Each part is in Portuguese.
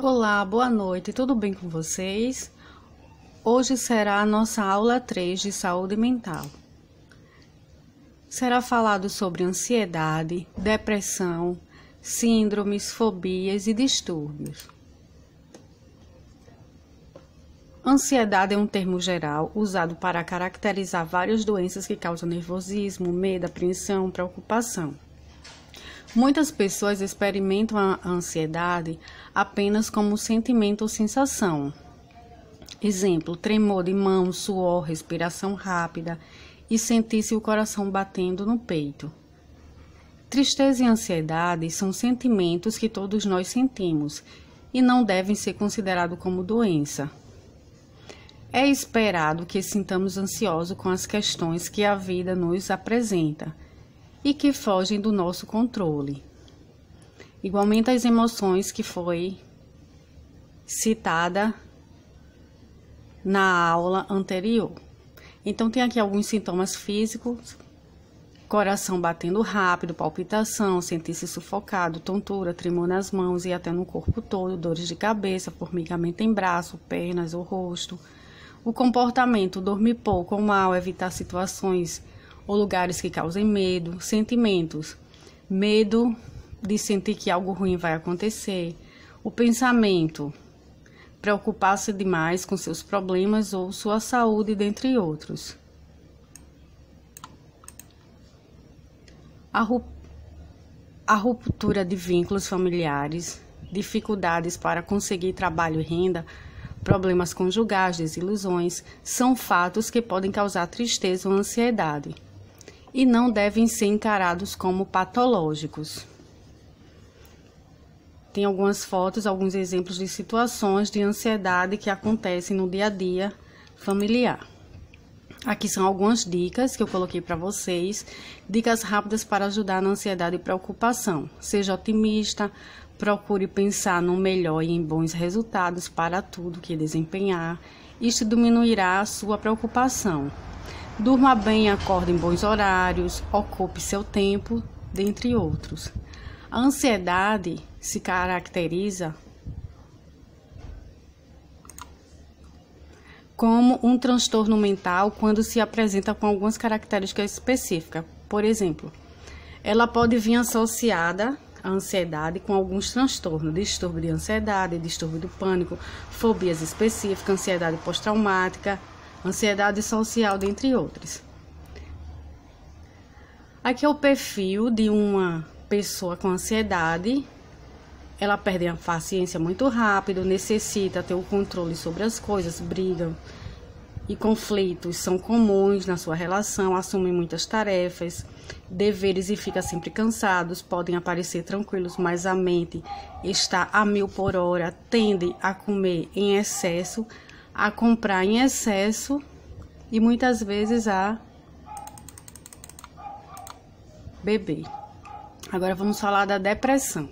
Olá, boa noite, tudo bem com vocês? Hoje será a nossa aula 3 de saúde mental. Será falado sobre ansiedade, depressão, síndromes, fobias e distúrbios. Ansiedade é um termo geral usado para caracterizar várias doenças que causam nervosismo, medo, apreensão, preocupação. Muitas pessoas experimentam a ansiedade apenas como sentimento ou sensação. Exemplo, tremor de mãos, suor, respiração rápida e sentir-se o coração batendo no peito. Tristeza e ansiedade são sentimentos que todos nós sentimos e não devem ser considerados como doença. É esperado que sintamos ansiosos com as questões que a vida nos apresenta e que fogem do nosso controle. Igualmente as emoções que foi citada na aula anterior. Então tem aqui alguns sintomas físicos: coração batendo rápido, palpitação, sentir-se sufocado, tontura, tremor nas mãos e até no corpo todo, dores de cabeça, formigamento em braço, pernas ou rosto. O comportamento: dormir pouco ou mal, evitar situações ou lugares que causem medo. Sentimentos: medo de sentir que algo ruim vai acontecer. O pensamento: preocupar-se demais com seus problemas ou sua saúde, dentre outros. A ruptura de vínculos familiares, dificuldades para conseguir trabalho e renda, problemas conjugais, desilusões, são fatos que podem causar tristeza ou ansiedade e não devem ser encarados como patológicos. Tem algumas fotos, alguns exemplos de situações de ansiedade que acontecem no dia a dia familiar. Aqui são algumas dicas que eu coloquei para vocês, dicas rápidas para ajudar na ansiedade e preocupação. Seja otimista, procure pensar no melhor e em bons resultados para tudo que desempenhar. Isto diminuirá a sua preocupação. Durma bem e acorde em bons horários, ocupe seu tempo, dentre outros. A ansiedade se caracteriza como um transtorno mental quando se apresenta com algumas características específicas. Por exemplo, ela pode vir associada à ansiedade com alguns transtornos: distúrbio de ansiedade, distúrbio do pânico, fobias específicas, ansiedade pós-traumática, ansiedade social, dentre outros. Aqui é o perfil de uma pessoa com ansiedade. Ela perde a paciência muito rápido, necessita ter o controle sobre as coisas, brigam e conflitos são comuns na sua relação, assumem muitas tarefas, deveres e fica sempre cansados, podem aparecer tranquilos, mas a mente está a 1000 por hora, tende a comer em excesso, a comprar em excesso e muitas vezes a beber. Agora vamos falar da depressão.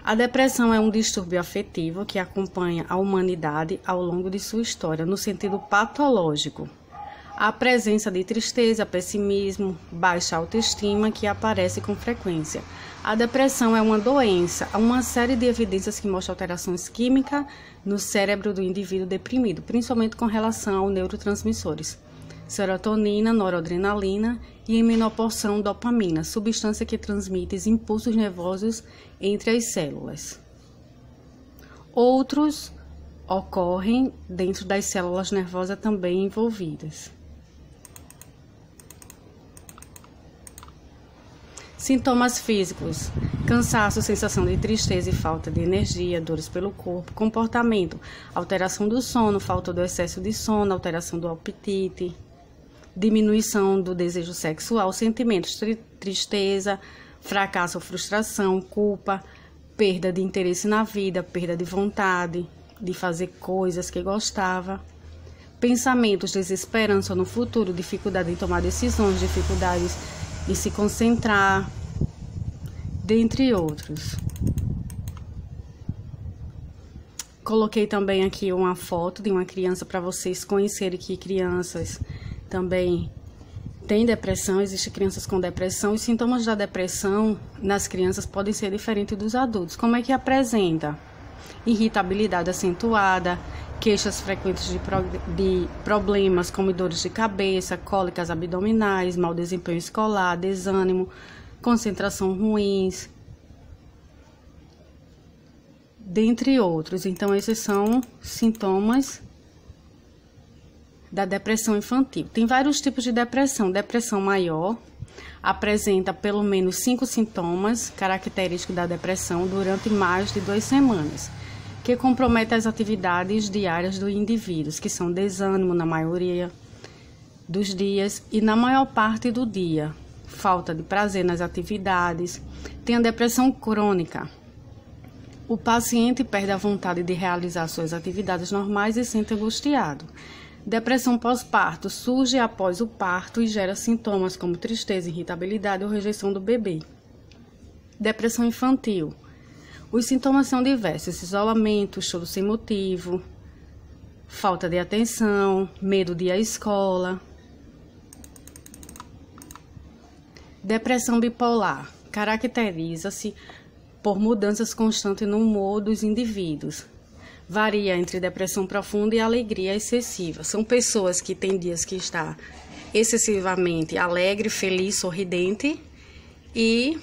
A depressão é um distúrbio afetivo que acompanha a humanidade ao longo de sua história, no sentido patológico. A presença de tristeza, pessimismo, baixa autoestima que aparece com frequência. A depressão é uma doença, há uma série de evidências que mostram alterações químicas no cérebro do indivíduo deprimido, principalmente com relação aos neurotransmissores: serotonina, noradrenalina e em menor porção dopamina, substância que transmite impulsos nervosos entre as células. Outros ocorrem dentro das células nervosas também envolvidas. Sintomas físicos: cansaço, sensação de tristeza e falta de energia, dores pelo corpo. Comportamento: alteração do sono, falta do excesso de sono, alteração do apetite, diminuição do desejo sexual. Sentimentos: tristeza, fracasso ou frustração, culpa, perda de interesse na vida, perda de vontade de fazer coisas que gostava. Pensamentos: desesperança no futuro, dificuldade em tomar decisões, dificuldades em se concentrar, dentre outros. Coloquei também aqui uma foto de uma criança para vocês conhecerem que crianças também tem depressão, existem crianças com depressão. Os sintomas da depressão nas crianças podem ser diferentes dos adultos. Como é que apresenta? Irritabilidade acentuada, queixas frequentes de problemas como dores de cabeça, cólicas abdominais, mau desempenho escolar, desânimo, concentração ruins, dentre outros. Então, esses são sintomas da depressão infantil. Tem vários tipos de depressão. Depressão maior apresenta pelo menos 5 sintomas característicos da depressão durante mais de 2 semanas, que compromete as atividades diárias do indivíduo, que são desânimo na maioria dos dias e na maior parte do dia, falta de prazer nas atividades. Tem a depressão crônica. O paciente perde a vontade de realizar suas atividades normais e se sente angustiado. Depressão pós-parto surge após o parto e gera sintomas como tristeza, irritabilidade ou rejeição do bebê. Depressão infantil. Os sintomas são diversos: isolamento, choro sem motivo, falta de atenção, medo de ir à escola. Depressão bipolar. Caracteriza-se por mudanças constantes no humor dos indivíduos. Varia entre depressão profunda e alegria excessiva. São pessoas que têm dias que está excessivamente alegre, feliz, sorridente e,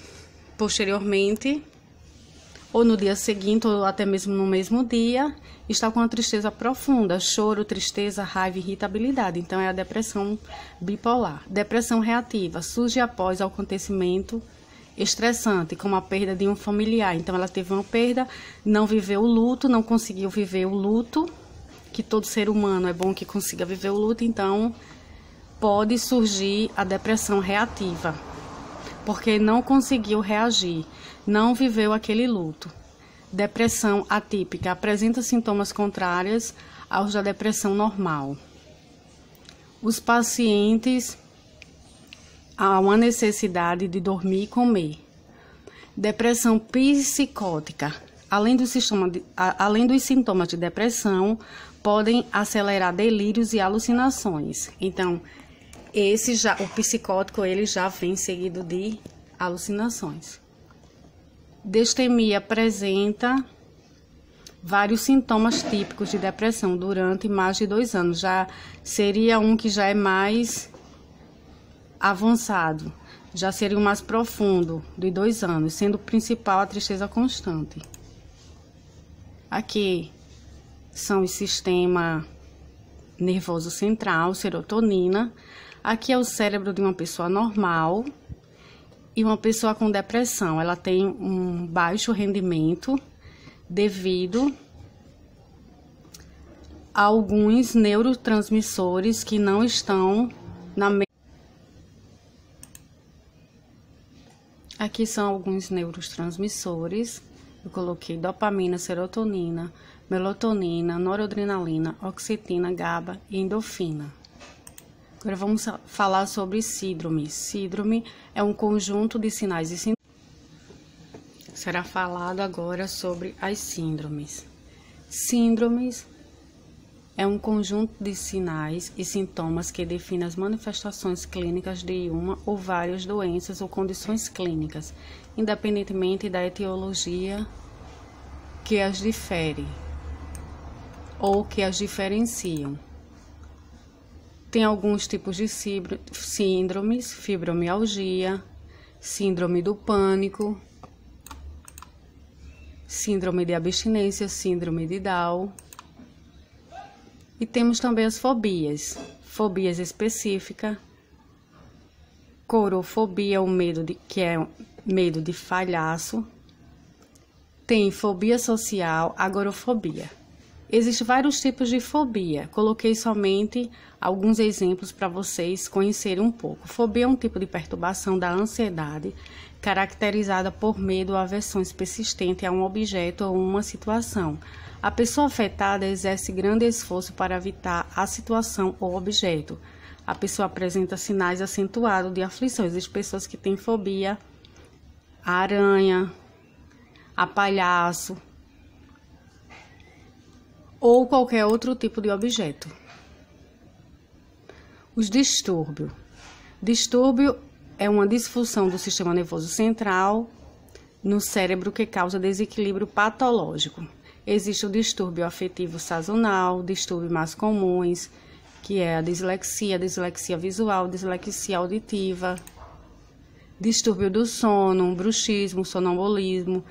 posteriormente, ou no dia seguinte, ou até mesmo no mesmo dia, está com uma tristeza profunda, choro, tristeza, raiva e irritabilidade. Então, é a depressão bipolar. Depressão reativa surge após o acontecimento estressante, como a perda de um familiar. Então, ela teve uma perda, não viveu o luto, não conseguiu viver o luto, que todo ser humano é bom que consiga viver o luto. Então, pode surgir a depressão reativa, porque não conseguiu reagir, não viveu aquele luto. Depressão atípica apresenta sintomas contrários aos da depressão normal. Os pacientes há uma necessidade de dormir e comer. Depressão psicótica. Além dos sintomas de depressão, podem acelerar delírios e alucinações. Então, o psicótico, ele já vem seguido de alucinações. Distemia apresenta vários sintomas típicos de depressão durante mais de 2 anos. Já seria um que já é mais avançado, já seria o mais profundo, de 2 anos, sendo o principal a tristeza constante. Aqui são o sistema nervoso central, serotonina. Aqui é o cérebro de uma pessoa normal e uma pessoa com depressão. Ela tem um baixo rendimento devido a alguns neurotransmissores que não estão na Aqui são alguns neurotransmissores. Eu coloquei dopamina, serotonina, melatonina, noradrenalina, oxetina, GABA e endorfina. Agora vamos falar sobre síndrome. Síndrome é um conjunto de sinais e sintomas. Será falado agora sobre as síndromes. Síndromes é um conjunto de sinais e sintomas que define as manifestações clínicas de uma ou várias doenças ou condições clínicas, independentemente da etiologia que as difere ou que as diferenciam. Tem alguns tipos de síndromes: fibromialgia, síndrome do pânico, síndrome de abstinência, síndrome de Down. E temos também as fobias. Fobias específicas, corofobia, que é medo de palhaço. Tem fobia social, agorafobia. Existem vários tipos de fobia. Coloquei somente alguns exemplos para vocês conhecerem um pouco. Fobia é um tipo de perturbação da ansiedade, caracterizada por medo ou aversões persistentes a um objeto ou uma situação. A pessoa afetada exerce grande esforço para evitar a situação ou objeto. A pessoa apresenta sinais acentuados de aflição. Existem pessoas que têm fobia a aranha, a palhaço ou qualquer outro tipo de objeto. Os distúrbios. Distúrbio é uma disfunção do sistema nervoso central no cérebro que causa desequilíbrio patológico. Existe o distúrbio afetivo sazonal, distúrbios mais comuns, que é a dislexia visual, dislexia auditiva, distúrbio do sono, bruxismo, sonambulismo.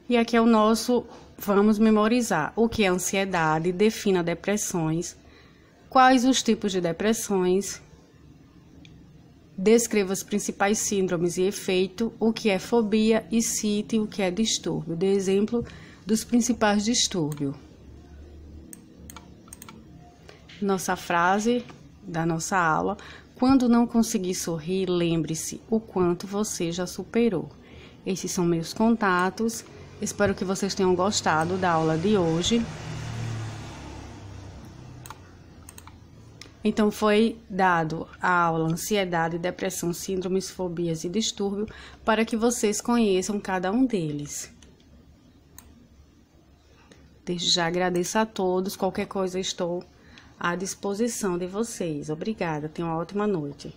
E aqui é o nosso, vamos memorizar o que é ansiedade, defina depressões, quais os tipos de depressões, descreva os principais síndromes e efeito, o que é fobia e cite o que é distúrbio. Dê exemplo dos principais distúrbios. Nossa frase da nossa aula: quando não conseguir sorrir, lembre-se o quanto você já superou. Esses são meus contatos. Espero que vocês tenham gostado da aula de hoje. Então, foi dado a aula ansiedade, depressão, síndromes, fobias e distúrbio para que vocês conheçam cada um deles. Desde já agradeço a todos. Qualquer coisa estou à disposição de vocês. Obrigada. Tenham uma ótima noite.